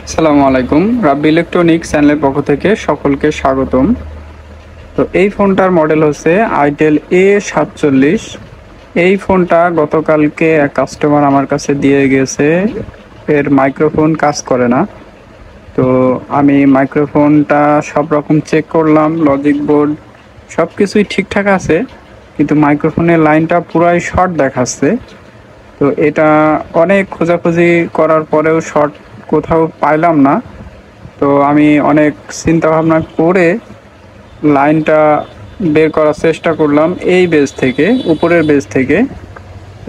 আসসালামু আলাইকুম। রাব্বি ইলেকট্রনিক্স চ্যানেলের পক্ষ থেকে সকলকে স্বাগতম। তো এই ফোনটার মডেল হচ্ছে আইটেল A47। এই ফোনটা গতকালকে এক কাস্টমার আমার কাছে দিয়ে গেছে। এর মাইক্রোফোন কাজ করে না। তো আমি মাইক্রোফোনটা সব রকম চেক করলাম, লজিক বোর্ড সব কিছুই ঠিকঠাক আছে, কিন্তু মাইক্রোফোনের লাইনটা পুরাই শর্ট দেখাচ্ছে। তো এটা অনেক খোঁজাখুঁজি করার পরেও শর্ট কোথাও পাইলাম না। তো আমি অনেক চিন্তা ভাবনা করে লাইনটা বের করার চেষ্টা করলাম এই বেজ থেকে, উপরের বেজ থেকে।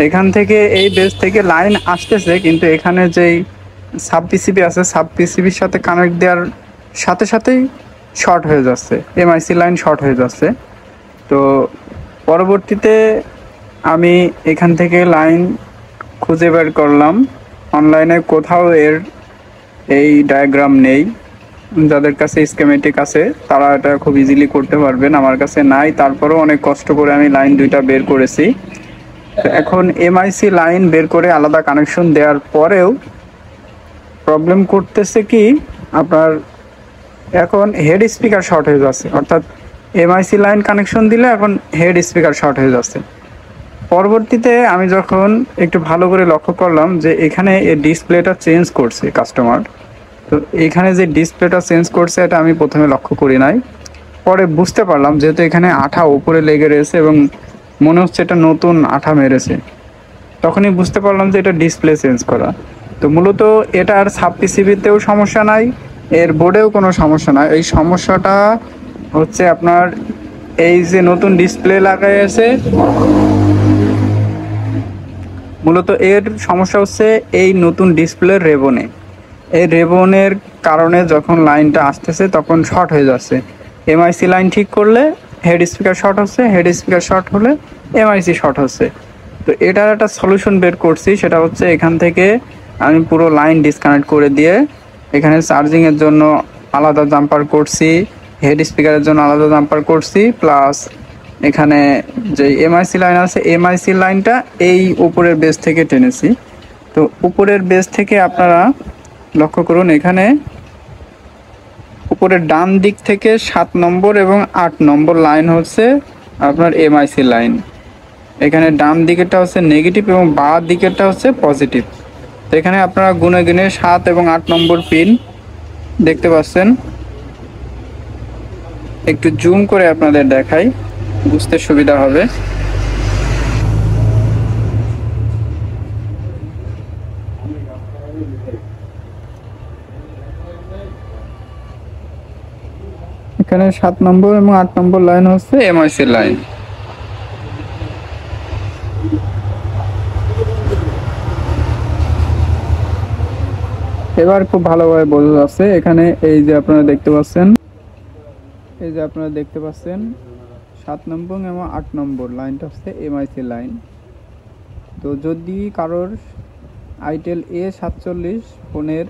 এখান থেকে এই বেজ থেকে লাইন আসতেছে, কিন্তু এখানে যেই সাব পিসিবি আছে, সাব পিসিবির সাথে কানেক্ট দেওয়ার সাথে সাথেই শর্ট হয়ে যাচ্ছে, এমআইসি লাইন শর্ট হয়ে যাচ্ছে। তো পরবর্তীতে আমি এখান থেকে লাইন খুঁজে বের করলাম। অনলাইনে কোথাও এর এই ডায়াগ্রাম নেই। যাদের কাছে স্কেমেটিক আছে তারা এটা খুব ইজিলি করতে পারবেন, আমার কাছে নাই। তারপরেও অনেক কষ্ট করে আমি লাইন দুইটা বের করেছি। তো এখন এমআইসি লাইন বের করে আলাদা কানেকশন দেওয়ার পরেও প্রবলেম করতেছে কি, আপনার এখন হেড স্পিকার শর্ট হয়ে যাচ্ছে। অর্থাৎ এমআইসি লাইন কানেকশন দিলে এখন হেড স্পিকার শর্ট হয়ে যাচ্ছে। পরবর্তীতে আমি যখন একটু ভালো করে লক্ষ্য করলাম যে এখানে এই ডিসপ্লেটা চেঞ্জ করছে কাস্টমার। তো এখানে যে ডিসপ্লেটা চেঞ্জ করছে এটা আমি প্রথমে লক্ষ্য করি নাই। পরে বুঝতে পারলাম যেহেতু এখানে আঠা উপরে লেগে রয়েছে এবং মনে হচ্ছে এটা নতুন আঠা মেরেছে, তখনই বুঝতে পারলাম যে এটা ডিসপ্লে চেঞ্জ করা। তো মূলত এটার সাব পিসিবিতেও সমস্যা নাই, এর বোর্ডেও কোনো সমস্যা নাই। এই সমস্যাটা হচ্ছে আপনার এই যে নতুন ডিসপ্লে লাগাইছে, মূলত এর সমস্যা হচ্ছে এই নতুন ডিসপ্লের রেবনে। এই রেবনের কারণে যখন লাইনটা আসতেছে তখন শর্ট হয়ে যাচ্ছে। এমআইসি লাইন ঠিক করলে হেড স্পিকার শর্ট হচ্ছে, হেড স্পিকার শর্ট হলে এমআইসি শর্ট হচ্ছে। তো এটার একটা সলিউশন বের করছি, সেটা হচ্ছে এখান থেকে আমি পুরো লাইন ডিসকানেক্ট করে দিয়ে এখানে চার্জিংয়ের জন্য আলাদা জাম্পার করছি, হেড স্পিকারের জন্য আলাদা জাম্পার করছি, প্লাস এখানে যে এমআইসি লাইন আছে এমআইসি লাইনটা এই উপরের বেস থেকে টেনেছি। তো উপরের বেস থেকে আপনারা লক্ষ্য করুন, এখানে উপরের ডান দিক থেকে 7 নম্বর এবং 8 নম্বর লাইন হচ্ছে আপনার এমআইসি লাইন। এখানে ডান দিকেরটা হচ্ছে নেগেটিভ এবং বাঁ দিকেরটা হচ্ছে পজিটিভ। তো এখানে আপনারা গুনে গুনে 7 এবং 8 নম্বর পিন দেখতে পাচ্ছেন। একটু জুম করে আপনাদের দেখাই, বুঝতে সুবিধা হবে। এখানে 7 নম্বর এবং 8 নম্বর লাইন হচ্ছে এমআইসি লাইন। এবার খুব ভালোভাবে বোঝা যাচ্ছে। এখানে এই যে আপনারা দেখতে পাচ্ছেন, 7 নম্বর এবং 8 নম্বর লাইনটা হচ্ছে এমআইসি লাইন। তো যদি কারোর আইটেল A47 ফোনের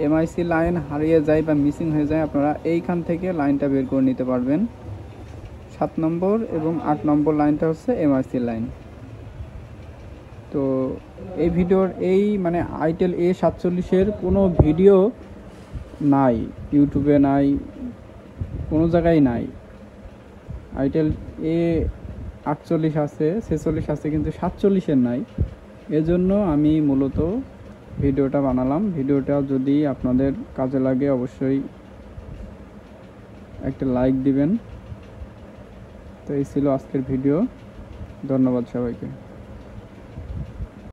এমআইসি লাইন হারিয়ে যায় বা মিসিং হয়ে যায়, আপনারা এইখান থেকে লাইনটা বের করে নিতে পারবেন। 7 নম্বর এবং 8 নম্বর লাইনটা হচ্ছে এমআইসি লাইন। তো এই ভিডিওর মানে আইটেল A47 কোনো ভিডিও নাই, ইউটিউবে নাই, কোনো জায়গায় নাই। আইটেল A48 আছে, 46 আছে, কিন্তু 47-এর নাই। এজন্য আমি মূলত ভিডিওটা বানালাম। ভিডিওটা যদি আপনাদের কাজে লাগে অবশ্যই একটা লাইক দিবেন। তো এই ছিল আজকের ভিডিও। ধন্যবাদ সবাইকে।